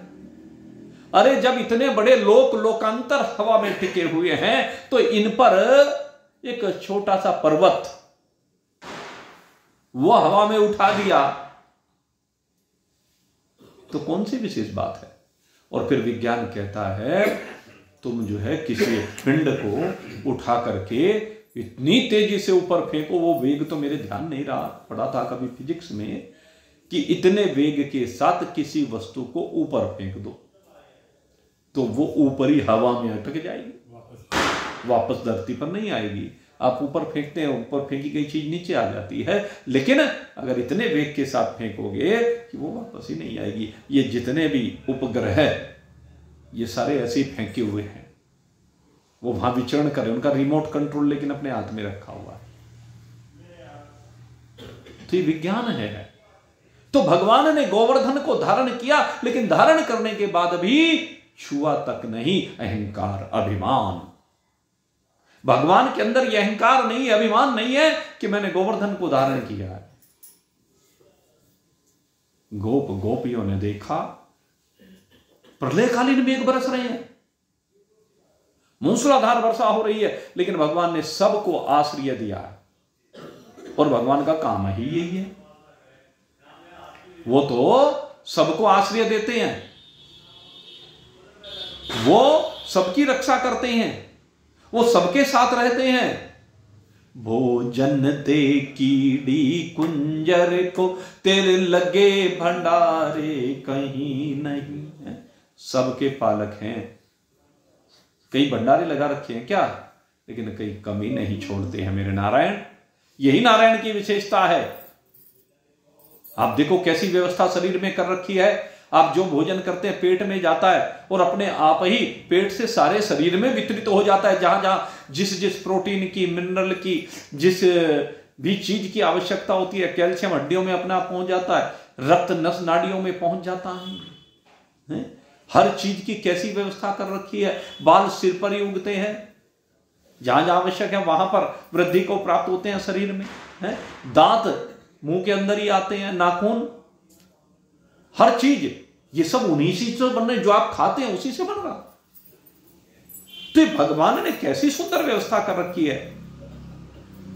अरे जब इतने बड़े लोकांतर हवा में टिके हुए हैं तो इन पर एक छोटा सा पर्वत वो हवा में उठा दिया तो कौन सी विशेष बात है। और फिर विज्ञान कहता है तुम जो है किसी पिंड को उठा करके इतनी तेजी से ऊपर फेंको, वो वेग तो मेरे ध्यान नहीं रहा, पढ़ा था कभी फिजिक्स में कि इतने वेग के साथ किसी वस्तु को ऊपर फेंक दो तो वो ऊपरी हवा में अटक जाएगी, वापस धरती पर नहीं आएगी। आप ऊपर फेंकते हैं, ऊपर फेंकी गई चीज नीचे आ जाती है, लेकिन अगर इतने वेग के साथ फेंकोगे कि वो वापस ही नहीं आएगी। ये जितने भी उपग्रह है ये सारे ऐसे ही फेंके हुए हैं, वो वहां विचरण करें, उनका रिमोट कंट्रोल लेकिन अपने हाथ में रखा हुआ है। तो ये विज्ञान है। तो भगवान ने गोवर्धन को धारण किया, लेकिन धारण करने के बाद भी छुआ तक नहीं अहंकार, अभिमान। भगवान के अंदर यह अहंकार नहीं है, अभिमान नहीं है कि मैंने गोवर्धन को धारण किया है। गोपियों ने देखा प्रलयकालीन मेघ बरस रहे हैं, मूसलाधार वर्षा हो रही है, लेकिन भगवान ने सबको आश्रय दिया है। और भगवान का काम ही यही है, वो तो सबको आश्रय देते हैं, वो सबकी रक्षा करते हैं, वो सबके साथ रहते हैं। भोजन दे कीड़ी कुंजर को, तेरे लगे भंडारे कहीं नहीं है। सबके पालक हैं, कई भंडारे लगा रखे हैं क्या, लेकिन कई कमी नहीं छोड़ते हैं मेरे नारायण। यही नारायण की विशेषता है। आप देखो कैसी व्यवस्था शरीर में कर रखी है। आप जो भोजन करते हैं पेट में जाता है और अपने आप ही पेट से सारे शरीर में वितरित हो जाता है। जहां जहां जिस प्रोटीन की, मिनरल की, जिस भी चीज की आवश्यकता होती है, कैल्शियम हड्डियों में अपने आप पहुंच जाता है, रक्त नस नाड़ियों में पहुंच जाता है। हर चीज की कैसी व्यवस्था कर रखी है। बाल सिर पर ही उगते हैं, जहां जहां आवश्यक है वहां पर वृद्धि को प्राप्त होते हैं शरीर में। दांत मुंह के अंदर ही आते हैं, नाखून, हर चीज ये सब उन्हीं से बन रहे, जो आप खाते हैं उसी से बन रहा। तो भगवान ने कैसी सुंदर व्यवस्था कर रखी है।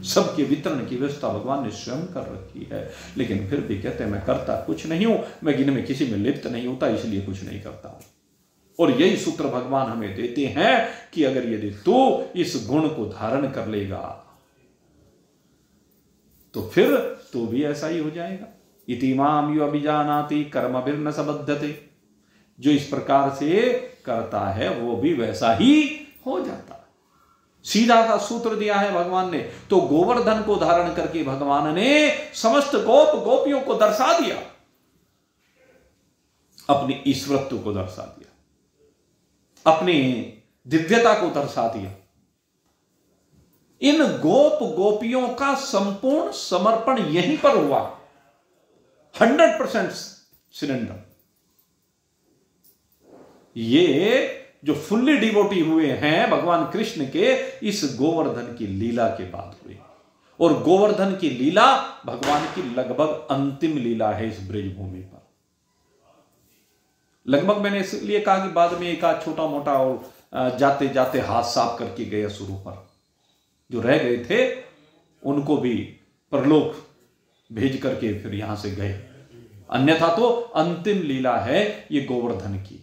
सबके वितरण की व्यवस्था भगवान ने स्वयं कर रखी है, लेकिन फिर भी कहते हैं मैं करता कुछ नहीं हूं, मैं इनमें किसी में लिप्त नहीं होता, इसलिए कुछ नहीं करता हूं। और यही सूत्र भगवान हमें देते हैं कि अगर यदि तू इस गुण को धारण कर लेगा तो फिर तू भी ऐसा ही हो जाएगा। इति माम यो अभिजानाति कर्मभिर्न सबध्यते। जो इस प्रकार से करता है वो भी वैसा ही हो जाता। सीधा सा सूत्र दिया है भगवान ने। तो गोवर्धन को धारण करके भगवान ने समस्त गोपियों को दर्शा दिया, अपनी ईश्वरत्व को दर्शा दिया, अपनी दिव्यता को दर्शा दिया। इन गोपियों का संपूर्ण समर्पण यहीं पर हुआ, 100% सिलेंडर। ये जो फुल्ली डिवोटी हुए हैं भगवान कृष्ण के, इस गोवर्धन की लीला के बाद हुए। और गोवर्धन की लीला भगवान की लगभग अंतिम लीला है इस ब्रजभूमि पर। लगभग मैंने इसलिए कहा कि बाद में एक आध छोटा मोटा और जाते जाते हाथ साफ करके गए असुरों पर, जो रह गए थे उनको भी परलोक भेज करके फिर यहां से गए। अन्यथा तो अंतिम लीला है ये गोवर्धन की।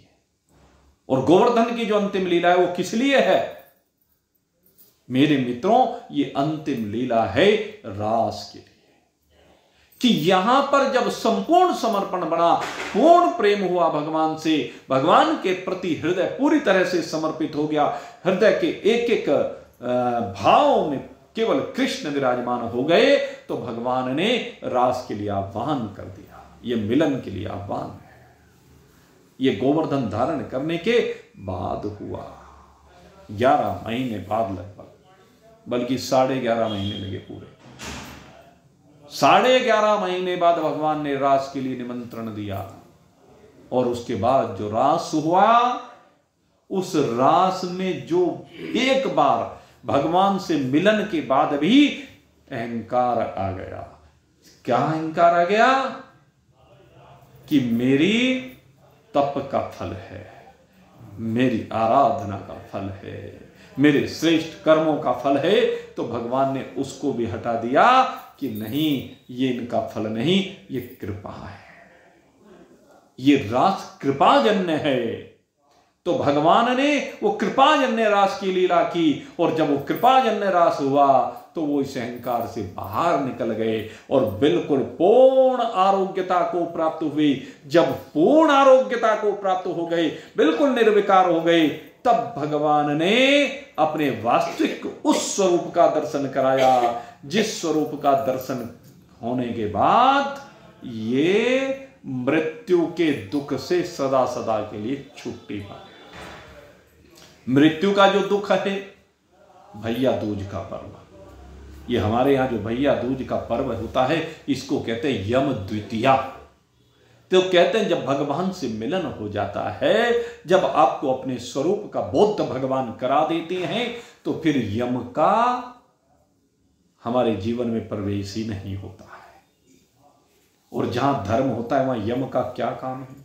और गोवर्धन की जो अंतिम लीला है वो किस लिए है मेरे मित्रों? ये अंतिम लीला है रास के लिए। कि यहां पर जब संपूर्ण समर्पण बना, पूर्ण प्रेम हुआ भगवान से, भगवान के प्रति हृदय पूरी तरह से समर्पित हो गया, हृदय के एक एक भाव में केवल कृष्ण विराजमान हो गए, तो भगवान ने रास के लिए आह्वान कर दिया। ये मिलन के लिए आह्वान है। ये गोवर्धन धारण करने के बाद हुआ, 11 महीने बाद लगभग, बल्कि 11.5 महीने लगे पूरे। 11.5 महीने बाद भगवान ने रास के लिए निमंत्रण दिया। और उसके बाद जो रास हुआ, उस रास में जो एक बार भगवान से मिलन के बाद भी अहंकार आ गया। क्या अहंकार आ गया? कि मेरी तप का फल है, मेरी आराधना का फल है, मेरे श्रेष्ठ कर्मों का फल है। तो भगवान ने उसको भी हटा दिया कि नहीं, ये इनका फल नहीं, ये कृपा है, ये रास कृपाजन्य है। तो भगवान ने वो कृपाजन्य रास की लीला की, और जब वो कृपाजन्य रास हुआ तो वो इस अहंकार से बाहर निकल गए और बिल्कुल पूर्ण आरोग्यता को प्राप्त हुई। जब पूर्ण आरोग्यता को प्राप्त हो गए, बिल्कुल निर्विकार हो गए, तब भगवान ने अपने वास्तविक उस स्वरूप का दर्शन कराया, जिस स्वरूप का दर्शन होने के बाद ये मृत्यु के दुख से सदा सदा के लिए छुट्टी पाए। मृत्यु का जो दुख है, भैया दूज का पर्व, ये हमारे यहां जो भैया दूज का पर्व होता है, इसको कहते हैं यम द्वितीया। तो कहते हैं जब भगवान से मिलन हो जाता है, जब आपको अपने स्वरूप का बोध भगवान करा देते हैं, तो फिर यम का हमारे जीवन में प्रवेश ही नहीं होता है। और जहां धर्म होता है वहां यम का क्या काम है?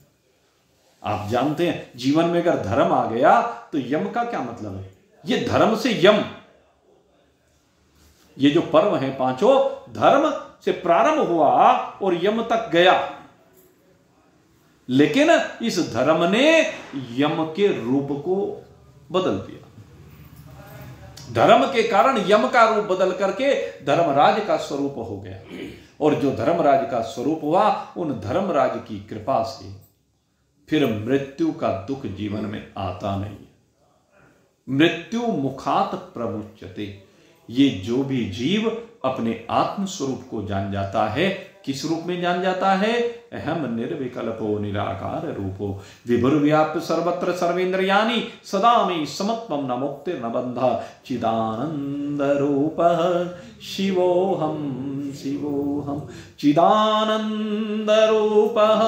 आप जानते हैं, जीवन में अगर धर्म आ गया तो यम का क्या मतलब है? ये धर्म से यम, ये जो पर्व है पांचों, धर्म से प्रारंभ हुआ और यम तक गया, लेकिन इस धर्म ने यम के रूप को बदल दिया। धर्म के कारण यम का रूप बदल करके धर्मराज का स्वरूप हो गया, और जो धर्मराज का स्वरूप हुआ, उन धर्मराज की कृपा से फिर मृत्यु का दुख जीवन में आता नहीं है। मृत्यु मुखात प्रमुच्यते। ये जो भी जीव अपने आत्म स्वरूप को जान जाता है, किस रूप में जान जाता है? अहम निर्विकल्पो निराकार रूपो विभुर्व्याप्य सर्वत्र सर्वेन्द्रियाणि सदा मे समत्वम न मुक्ति न बंध चिदानंद रूपः शिवोहम शिवोहम चिदानंद रूपः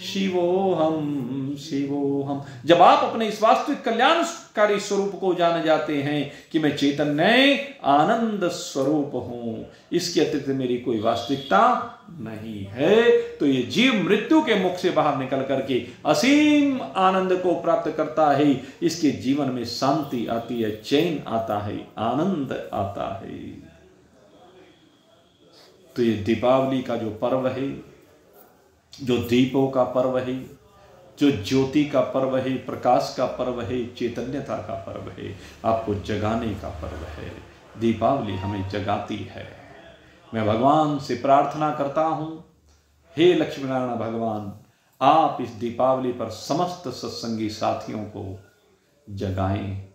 शिवोहम शिवोहम। जब आप अपने इस वास्तविक कल्याणकारी स्वरूप को जान जाते हैं कि मैं चैतन्य आनंद स्वरूप हूं, इसके अतिरिक्त मेरी कोई वास्तविकता नहीं है, तो ये जीव मृत्यु के मुख से बाहर निकल करके असीम आनंद को प्राप्त करता है। इसके जीवन में शांति आती है, चैन आता है, आनंद आता है। तो ये दीपावली का जो पर्व है, जो दीपों का पर्व है, जो ज्योति का पर्व है, प्रकाश का पर्व है, चैतन्यता का पर्व है, आपको जगाने का पर्व है। दीपावली हमें जगाती है। मैं भगवान से प्रार्थना करता हूं, हे लक्ष्मी नारायण भगवान, आप इस दीपावली पर समस्त सत्संगी साथियों को जगाएं,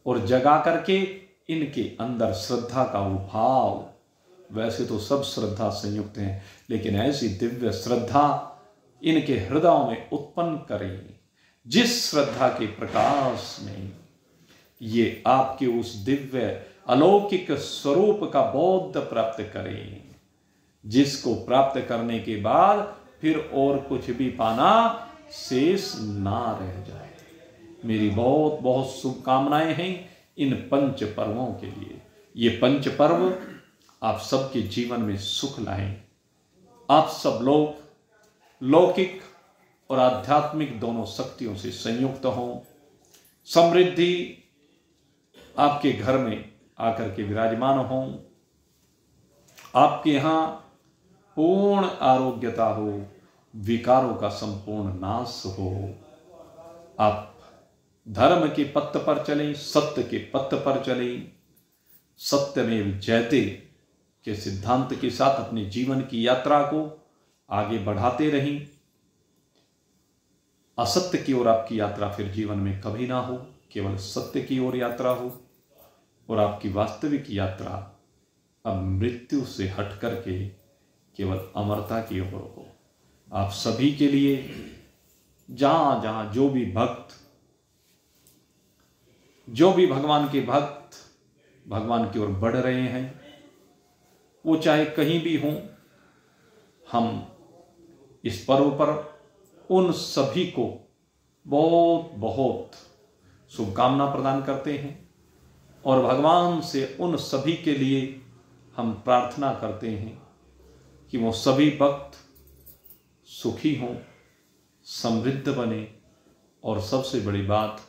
और जगा करके इनके अंदर श्रद्धा का वो भाव, वैसे तो सब श्रद्धा संयुक्त हैं, लेकिन ऐसी दिव्य श्रद्धा इनके हृदयों में उत्पन्न करें, जिस श्रद्धा के प्रकाश में ये आपके उस दिव्य अलौकिक स्वरूप का बोध प्राप्त करें, जिसको प्राप्त करने के बाद फिर और कुछ भी पाना शेष ना रह जाए। मेरी बहुत बहुत शुभकामनाएं हैं इन पंच पर्वों के लिए। ये पंच पर्व आप सबके जीवन में सुख लाएं। आप सब लोग लौकिक और आध्यात्मिक दोनों शक्तियों से संयुक्त हों। समृद्धि आपके घर में आकर के विराजमान हों। आपके यहां पूर्ण आरोग्यता हो, विकारों का संपूर्ण नाश हो। आप धर्म के पथ पर चलें, सत्य के पथ पर चलें, सत्यमेव जयते के सिद्धांत के साथ अपने जीवन की यात्रा को आगे बढ़ाते रहें। असत्य की ओर आपकी यात्रा फिर जीवन में कभी ना हो, केवल सत्य की ओर यात्रा हो, और आपकी वास्तविक यात्रा अब मृत्यु से हट करके केवल अमरता की ओर हो। आप सभी के लिए जहां जहां जो भी भक्त, जो भी भगवान के भक्त भगवान की ओर बढ़ रहे हैं, वो चाहे कहीं भी हों, हम इस पर्व पर उन सभी को बहुत बहुत शुभकामना प्रदान करते हैं और भगवान से उन सभी के लिए हम प्रार्थना करते हैं कि वो सभी भक्त सुखी हों, समृद्ध बने और सबसे बड़ी बात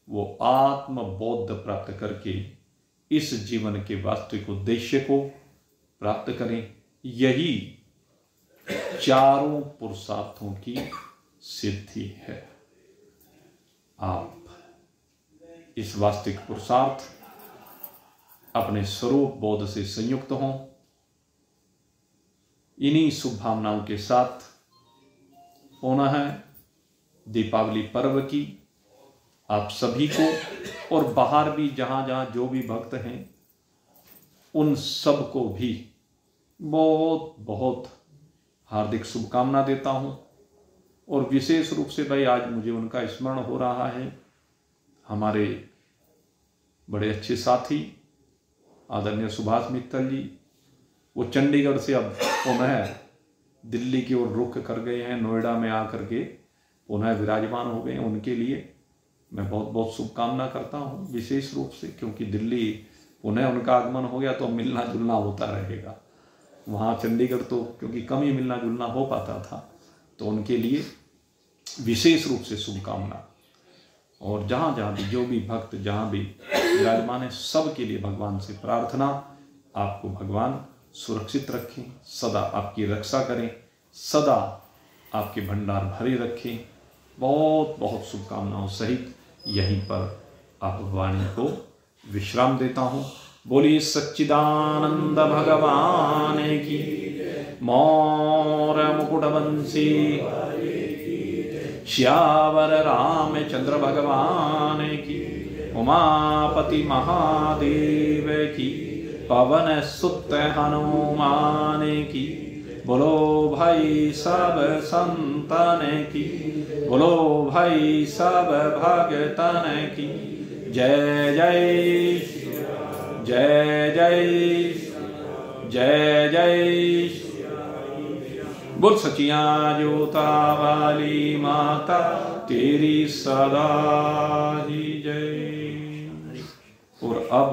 वो आत्मबोध प्राप्त करके इस जीवन के वास्तविक उद्देश्य को प्राप्त करें। यही चारों पुरुषार्थों की सिद्धि है। आप इस वास्तविक पुरुषार्थ अपने स्वरूप बोध से संयुक्त हों। इन्हीं शुभ भावनाओं के साथ पुनः दीपावली पर्व की आप सभी को और बाहर भी जहां जहां जो भी भक्त हैं उन सब को भी बहुत बहुत हार्दिक शुभकामना देता हूं। और विशेष रूप से भाई आज मुझे उनका स्मरण हो रहा है, हमारे बड़े अच्छे साथी आदरणीय सुभाष मित्तल जी। वो चंडीगढ़ से अब पुनः दिल्ली की ओर रुख कर गए हैं, नोएडा में आकर के पुनः विराजमान हो गए हैं। उनके लिए मैं बहुत बहुत शुभकामना करता हूं विशेष रूप से, क्योंकि दिल्ली पुनः उनका आगमन हो गया तो मिलना जुलना होता रहेगा। वहाँ चंडीगढ़ तो क्योंकि कम ही मिलना जुलना हो पाता था, तो उनके लिए विशेष रूप से शुभकामना। और जहाँ जहाँ भी जो भी भक्त जहाँ भी विराजमान है सब के लिए भगवान से प्रार्थना, आपको भगवान सुरक्षित रखें, सदा आपकी रक्षा करें, सदा आपके भंडार भरे रखें। बहुत बहुत शुभकामनाओं सहित यहीं पर आप वाणी को विश्राम देता हूँ। बोलिए सच्चिदानंद भगवान की, मौर मुकुटवंशी श्यावर रामचंद्र भगवान की, उमापति महादेव की, पवन सुत हनुमान की। बोलो भाई सब संतन की, बोलो भाई सब भगतन की। जय जय जय जय जय जय। बोल सचिया जोता वाली माता तेरी सदा ही जय। और अब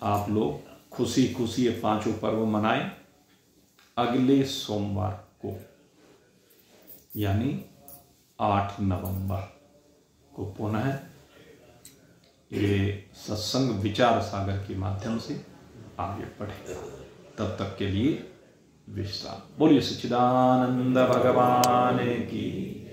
आप लोग खुशी खुशी ये पांचों पर्व मनाएं। अगले सोमवार को यानी 8 नवंबर को पुनः ये सत्संग विचार सागर के माध्यम से आगे बढ़ेगा। तब तक के लिए विश्राम। बोलिए सच्चिदानंद भगवान की।